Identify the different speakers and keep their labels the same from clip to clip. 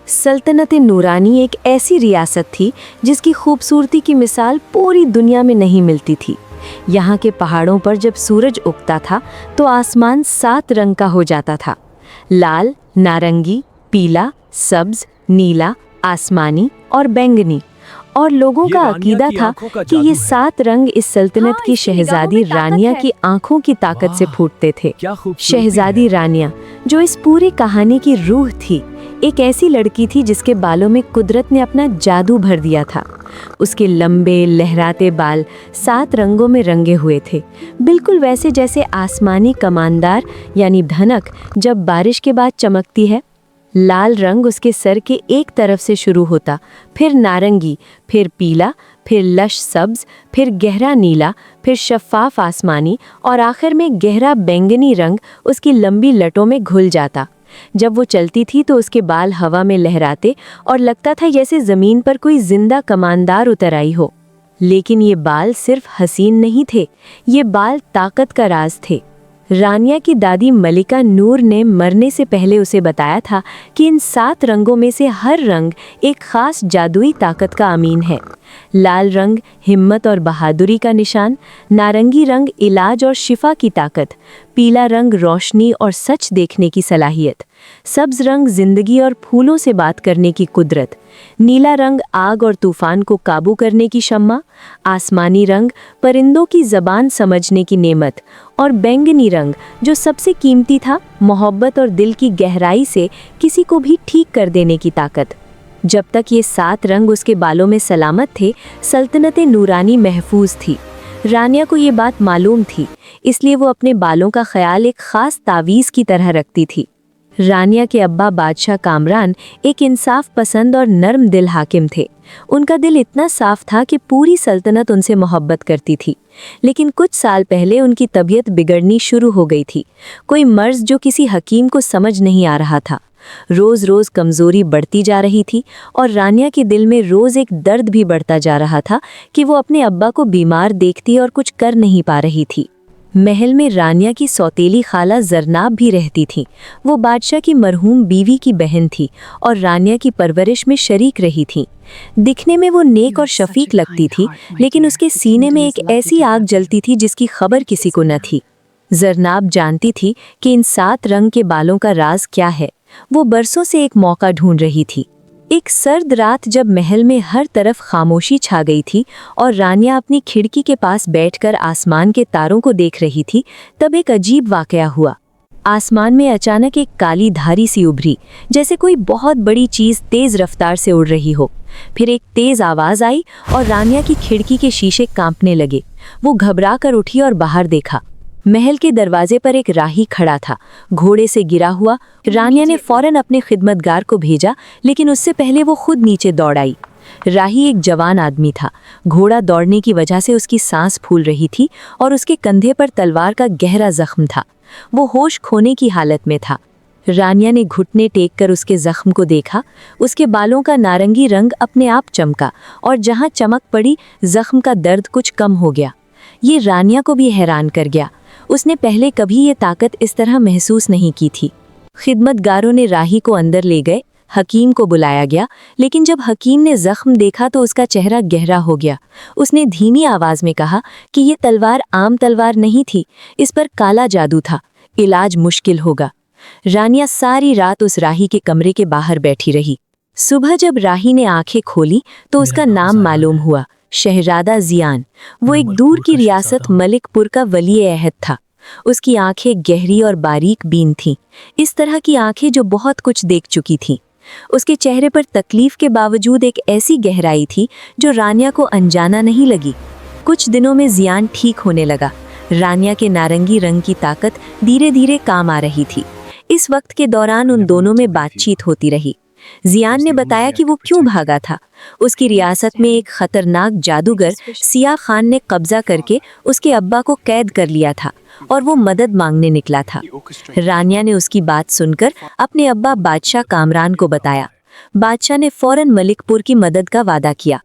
Speaker 1: सल्तनत नूरानी एक ऐसी रियासत थी जिसकी खूबसूरती की मिसाल पूरी दुनिया में नहीं मिलती थी। यहाँ के पहाड़ों पर जब सूरज उगता था तो आसमान 7 रंग का हो जाता था। लाल, नारंगी, पीला, सब्ज, नीला, आसमानी और बैंगनी। और लोगों का अकीदा था कि ये 7 रंग इस सल्तनत की शहजादी रानिया की आंखों की ताकत से फूटते थे। शहजादी रानिया, जो इस पूरी कहानी की रूह थी, एक ऐसी लड़की थी जिसके बालों में कुदरत ने अपना जादू भर दिया था। उसके लंबे लहराते बाल 7 रंगों में रंगे हुए थे, बिल्कुल वैसे जैसे आसमानी कमानदार यानी धनक जब बारिश के बाद चमकती है। लाल रंग उसके सर के एक तरफ से शुरू होता, फिर नारंगी, फिर पीला, फिर लश सब्ज, फिर गहरा नीला, फिर शफ़ाफ आसमानी और आखिर में गहरा बैंगनी रंग उसकी लंबी लटों में घुल जाता। जब वो चलती थी तो उसके बाल हवा में लहराते और लगता था जैसे ज़मीन पर कोई जिंदा कमानदार उतर आई हो। लेकिन ये बाल सिर्फ हसीन नहीं थे, ये बाल ताकत का राज थे। रानिया की दादी मलिका नूर ने मरने से पहले उसे बताया था कि इन 7 रंगों में से हर रंग एक खास जादुई ताकत का अमीन है। लाल रंग हिम्मत और बहादुरी का निशान, नारंगी रंग इलाज और शिफा की ताकत, पीला रंग रोशनी और सच देखने की सलाहियत, सब्ज रंग जिंदगी और फूलों से बात करने की कुदरत, नीला रंग आग और तूफान को काबू करने की क्षमा, आसमानी रंग परिंदों की ज़बान समझने की नेमत और बैंगनी रंग जो सबसे कीमती था, मोहब्बत और दिल की गहराई से किसी को भी ठीक कर देने की ताकत। जब तक ये 7 रंग उसके बालों में सलामत थे, सल्तनत नूरानी महफूज थी। रानिया को ये बात मालूम थी, इसलिए वो अपने बालों का ख्याल एक ख़ास तावीज़ की तरह रखती थी। रानिया के अब्बा बादशाह कामरान एक इंसाफ पसंद और नर्म दिल हाकिम थे। उनका दिल इतना साफ था कि पूरी सल्तनत उनसे मोहब्बत करती थी। लेकिन कुछ साल पहले उनकी तबीयत बिगड़नी शुरू हो गई थी, कोई मर्ज जो किसी हकीम को समझ नहीं आ रहा था। रोज़ रोज़ कमज़ोरी बढ़ती जा रही थी और रानिया के दिल में रोज़ एक दर्द भी बढ़ता जा रहा था कि वो अपने अब्बा को बीमार देखती और कुछ कर नहीं पा रही थी। महल में रानिया की सौतेली खाला जरनाब भी रहती थी। वो बादशाह की मरहूम बीवी की बहन थी और रानिया की परवरिश में शरीक रही थी। दिखने में वो नेक और शफीक लगती थी, लेकिन उसके सीने में एक ऐसी आग जलती थी जिसकी खबर किसी को न थी। जरनाब जानती थी कि इन 7 रंग के बालों का राज क्या है। वो बरसों से एक मौका ढूंढ रही थी। एक सर्द रात जब महल में हर तरफ खामोशी छा गई थी और रानिया अपनी खिड़की के पास बैठकर आसमान के तारों को देख रही थी, तब एक अजीब वाकया हुआ। आसमान में अचानक एक काली धारी सी उभरी, जैसे कोई बहुत बड़ी चीज़ तेज़ रफ्तार से उड़ रही हो। फिर एक तेज़ आवाज़ आई और रानिया की खिड़की के शीशे कांपने लगे। वो घबरा कर उठी और बाहर देखा। महल के दरवाजे पर एक राही खड़ा था, घोड़े से गिरा हुआ। रानिया ने फौरन अपने खिदमतगार को भेजा, लेकिन उससे पहले वो खुद नीचे दौड़ आई। राही एक जवान आदमी था। घोड़ा दौड़ने की वजह से उसकी सांस फूल रही थी और उसके कंधे पर तलवार का गहरा जख्म था। वो होश खोने की हालत में था। रानिया ने घुटने टेक कर उसके जख्म को देखा। उसके बालों का नारंगी रंग अपने आप चमका और जहाँ चमक पड़ी, जख्म का दर्द कुछ कम हो गया। ये रानिया को भी हैरान कर गया। उसने पहले कभी ये ताकत इस तरह महसूस नहीं की थी। खिदमतगारों ने राही को अंदर ले गए। हकीम को बुलाया गया, लेकिन जब हकीम ने जख्म देखा तो उसका चेहरा गहरा हो गया। उसने धीमी आवाज़ में कहा कि ये तलवार आम तलवार नहीं थी, इस पर काला जादू था, इलाज मुश्किल होगा। रानिया सारी रात उस राही के कमरे के बाहर बैठी रही। सुबह जब राही ने आंखें खोली तो उसका नाम मालूम हुआ, शहजादा जियान। वो एक दूर की रियासत मलिकपुर का वली अहद था। उसकी आंखें गहरी और बारीक बीन थीं, इस तरह की आंखें जो बहुत कुछ देख चुकी थीं। उसके चेहरे पर तकलीफ के बावजूद एक ऐसी गहराई थी जो रानिया को अनजाना नहीं लगी। कुछ दिनों में जियान ठीक होने लगा। रानिया के नारंगी रंग की ताकत धीरे धीरे काम आ रही थी। इस वक्त के दौरान उन दोनों में बातचीत होती रही। जियान ने बताया कि वो क्यों भागा था। उसकी रियासत में एक खतरनाक जादूगर सिया खान ने कब्जा करके उसके अब्बा को कैद कर लिया था और वो मदद मांगने निकला था। रानिया ने उसकी बात सुनकर अपने अब्बा बादशाह कामरान को बताया। बादशाह ने फौरन मलिकपुर की मदद का वादा किया,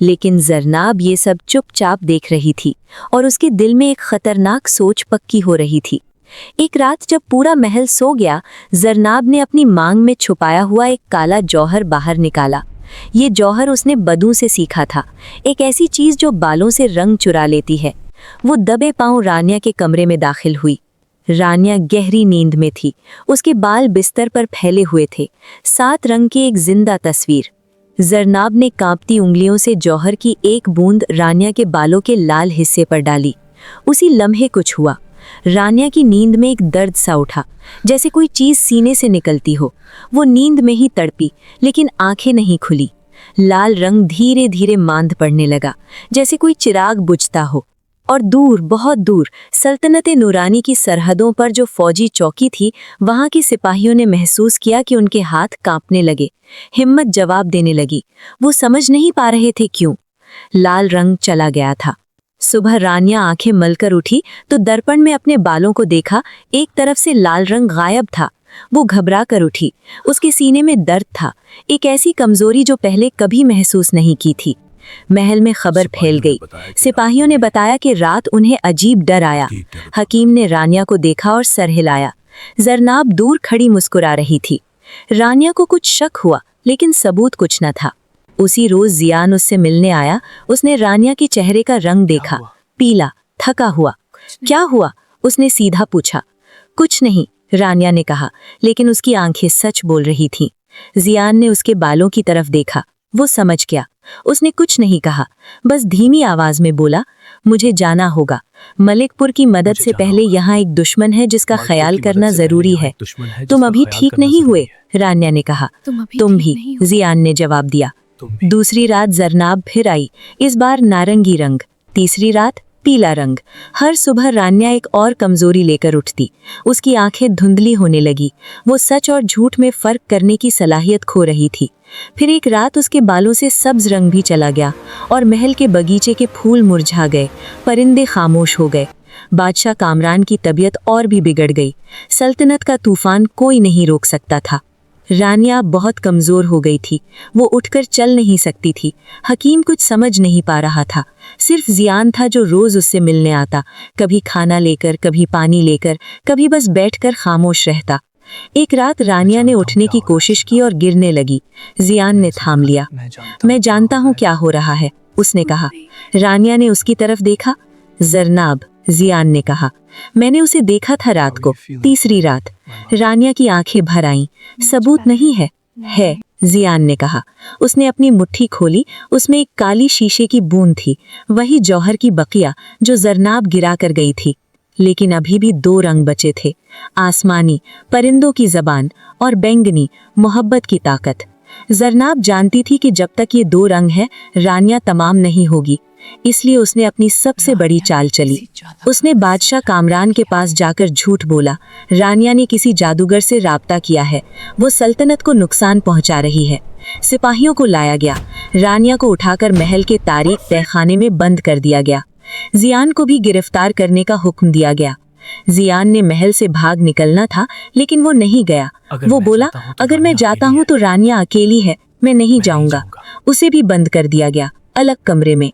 Speaker 1: लेकिन जरनाब ये सब चुपचाप देख रही थी और उसके दिल में एक खतरनाक सोच पक्की हो रही थी। एक रात जब पूरा महल सो गया, जरनाब ने अपनी मांग में छुपाया हुआ एक काला जौहर बाहर निकाला। ये जौहर उसने बदू से सीखा था, एक ऐसी चीज जो बालों से रंग चुरा लेती है। वो दबे पांव रानिया के कमरे में दाखिल हुई। रानिया गहरी नींद में थी, उसके बाल बिस्तर पर फैले हुए थे, 7 रंग की एक जिंदा तस्वीर। जरनाब ने कांपती उंगलियों से जौहर की एक बूंद रानिया के बालों के लाल हिस्से पर डाली। उसी लम्हे कुछ हुआ। रानिया की नींद में एक दर्द सा उठा, जैसे कोई चीज सीने से निकलती हो। वो नींद में ही तड़पी, लेकिन आंखें नहीं खुली। लाल रंग धीरे धीरे मांद पड़ने लगा, जैसे कोई चिराग बुझता हो। और दूर, बहुत दूर, सल्तनत नूरानी की सरहदों पर जो फौजी चौकी थी, वहां के सिपाहियों ने महसूस किया कि उनके हाथ कांपने लगे। हिम्मत जवाब देने लगी। वो समझ नहीं पा रहे थे क्यों। लाल रंग चला गया था। सुबह रानिया आंखें मलकर उठी तो दर्पण में अपने बालों को देखा। एक तरफ से लाल रंग गायब था। वो घबरा कर उठी। उसके सीने में दर्द था, एक ऐसी कमजोरी जो पहले कभी महसूस नहीं की थी। महल में खबर फैल गई। सिपाहियों ने बताया कि रात उन्हें अजीब डर आया। हकीम ने रानिया को देखा और सर हिलाया। जरनाब दूर खड़ी मुस्कुरा रही थी। रानिया को कुछ शक हुआ, लेकिन सबूत कुछ न था। उसी रोज जियान उससे मिलने आया। उसने रानिया के चेहरे का रंग देखा, पीला, थका हुआ। क्या हुआ? उसने सीधा पूछा। कुछ नहीं, रानिया ने कहा, लेकिन उसकी आंखें सच बोल रही थीं। जियान ने उसके बालों की तरफ देखा। वो समझ गया। उसने कुछ नहीं कहा, बस धीमी आवाज में बोला, मुझे जाना होगा। मलिकपुर की मदद से पहले यहाँ एक दुश्मन है जिसका ख्याल करना जरूरी है। तुम अभी ठीक नहीं हुए, रानिया ने कहा। तुम भी, जियान ने जवाब दिया। दूसरी रात जरनाब फिर आई, इस बार नारंगी रंग। तीसरी रात पीला रंग। हर सुबह रानिया एक और कमजोरी लेकर उठती। उसकी आंखें धुंधली होने लगी। वो सच और झूठ में फर्क करने की सलाहियत खो रही थी। फिर एक रात उसके बालों से सब्ज रंग भी चला गया और महल के बगीचे के फूल मुरझा गए, परिंदे खामोश हो गए। बादशाह कामरान की तबीयत और भी बिगड़ गई। सल्तनत का तूफान कोई नहीं रोक सकता था। रानिया बहुत कमजोर हो गई थी। वो उठकर चल नहीं सकती थी। हकीम कुछ समझ नहीं पा रहा था। सिर्फ जियान था जो रोज उससे मिलने आता, कभी खाना लेकर, कभी पानी लेकर, कभी बस बैठकर खामोश रहता। एक रात रानिया ने उठने की कोशिश की और गिरने लगी। जियान ने थाम लिया। मैं जानता हूँ क्या हो रहा है, उसने कहा। रानिया ने उसकी तरफ देखा। जरनाब, जियान ने कहा, मैंने उसे देखा था रात को, तीसरी रात। रानिया की आंखें भर आईं। सबूत नहीं है? है, जियान ने कहा। उसने अपनी मुट्ठी खोली। उसमें एक काली शीशे की बूंद थी, वही जौहर की बकिया जो जरनाब गिरा कर गई थी। लेकिन अभी भी 2 रंग बचे थे, आसमानी, परिंदों की जबान, और बैंगनी, मोहब्बत की ताकत। जरनाब जानती थी कि जब तक ये 2 रंग है, रानिया तमाम नहीं होगी। इसलिए उसने अपनी सबसे बड़ी चाल चली। उसने बादशाह कामरान के पास जाकर झूठ बोला। रानिया ने किसी जादूगर से राब्ता किया है, वो सल्तनत को नुकसान पहुंचा रही है। सिपाहियों को लाया गया। रानिया को उठाकर महल के तारीख तहखाने में बंद कर दिया गया। जियान को भी गिरफ्तार करने का हुक्म दिया गया। जियान ने महल से भाग निकलना था, लेकिन वो नहीं गया। वो बोला, अगर मैं जाता हूँ तो रानिया अकेली है, मैं नहीं जाऊंगा। उसे भी बंद कर दिया गया, अलग कमरे में।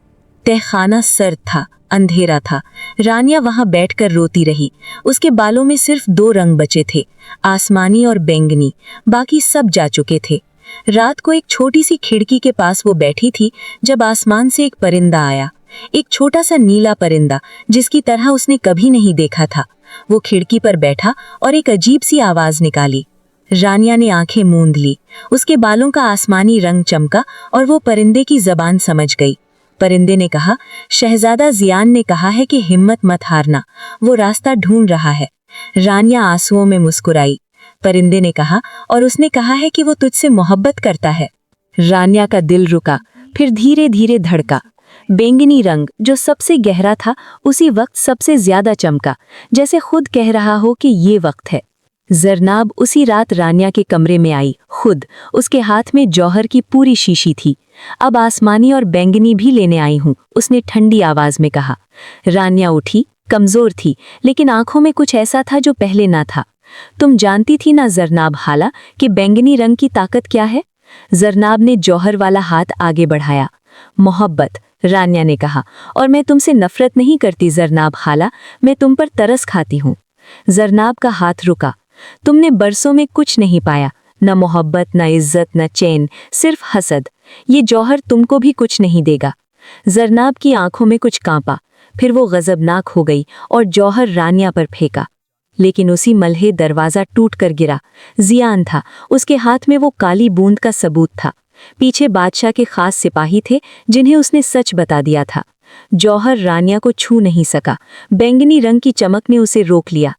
Speaker 1: तहखाना सर्द था, अंधेरा था। रानिया वहां बैठकर रोती रही। उसके बालों में सिर्फ 2 रंग बचे थे, आसमानी और बैंगनी। बाकी सब जा चुके थे। रात को एक छोटी सी खिड़की के पास वो बैठी थी जब आसमान से एक परिंदा आया, एक छोटा सा नीला परिंदा जिसकी तरह उसने कभी नहीं देखा था। वो खिड़की पर बैठा और एक अजीब सी आवाज निकाली। रानिया ने आंखें मूंद ली। उसके बालों का आसमानी रंग चमका और वो परिंदे की जबान समझ गई। परिंदे ने कहा, शहजादा जियान ने कहा है कि हिम्मत मत हारना, वो रास्ता ढूंढ रहा है। रानिया आंसुओं में मुस्कुराई। परिंदे ने कहा, और उसने कहा है कि वो तुझसे मोहब्बत करता है। रानिया का दिल रुका, फिर धीरे धीरे धड़का। बैंगनी रंग जो सबसे गहरा था, उसी वक्त सबसे ज्यादा चमका, जैसे खुद कह रहा हो कि ये वक्त है। जरनाब उसी रात रानिया के कमरे में आई, खुद। उसके हाथ में जौहर की पूरी शीशी थी। अब आसमानी और बैंगनी भी लेने आई हूँ, उसने ठंडी आवाज में कहा। रानिया उठी, कमजोर थी, लेकिन आंखों में कुछ ऐसा था जो पहले ना था। तुम जानती थी ना जरनाब हाला कि बैंगनी रंग की ताकत क्या है? जरनाब ने जौहर वाला हाथ आगे बढ़ाया। मोहब्बत, रानिया ने कहा, और मैं तुमसे नफरत नहीं करती जरनाब हाला, मैं तुम पर तरस खाती हूँ। जरनाब का हाथ रुका। तुमने बरसों में कुछ नहीं पाया, न मोहब्बत, न इज्जत, न चैन, सिर्फ हसद। ये जौहर तुमको भी कुछ नहीं देगा। जरनाब की आंखों में कुछ कांपा, फिर वो गजबनाक हो गई और जौहर रानिया पर फेंका। लेकिन उसी मलहे दरवाजा टूट कर गिरा। जियान था, उसके हाथ में वो काली बूंद का सबूत था। पीछे बादशाह के खास सिपाही थे जिन्हें उसने सच बता दिया था। जौहर रानिया को छू नहीं सका, बैंगनी रंग की चमक ने उसे रोक लिया।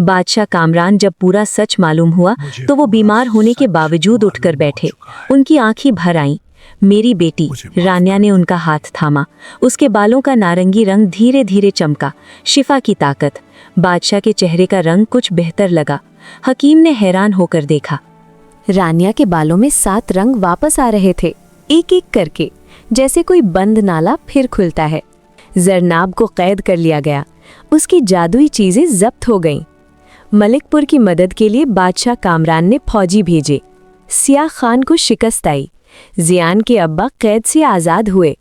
Speaker 1: बादशाह कामरान जब पूरा सच मालूम हुआ तो वो बीमार होने के बावजूद उठकर बैठे। उनकी आंखें भर आईं। मेरी बेटी, रानिया ने उनका हाथ थामा। उसके बालों का नारंगी रंग धीरे धीरे चमका। शिफा की ताकत। बादशाह के चेहरे का रंग कुछ बेहतर लगा। हकीम ने हैरान होकर देखा। रानिया के बालों में 7 रंग वापस आ रहे थे, एक एक करके, जैसे कोई बंद नाला फिर खुलता है। जरनाब को कैद कर लिया गया। उसकी जादुई चीजें जब्त हो गईं। मलिकपुर की मदद के लिए बादशाह कामरान ने फौजी भेजे। सियाह खान को शिकस्त आई। जियान के अब्बा कैद से आज़ाद हुए।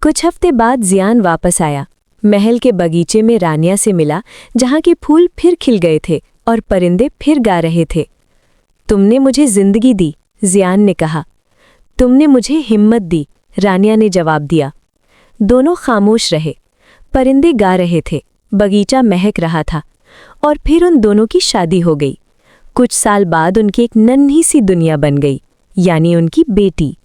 Speaker 1: कुछ हफ्ते बाद जियान वापस आया। महल के बगीचे में रानिया से मिला, जहाँ के फूल फिर खिल गए थे और परिंदे फिर गा रहे थे। तुमने मुझे जिंदगी दी, जियान ने कहा। तुमने मुझे हिम्मत दी, रानिया ने जवाब दिया। दोनों खामोश रहे। परिंदे गा रहे थे, बगीचा महक रहा था। और फिर उन दोनों की शादी हो गई। कुछ साल बाद उनकी एक नन्ही सी दुनिया बन गई, यानी उनकी बेटी।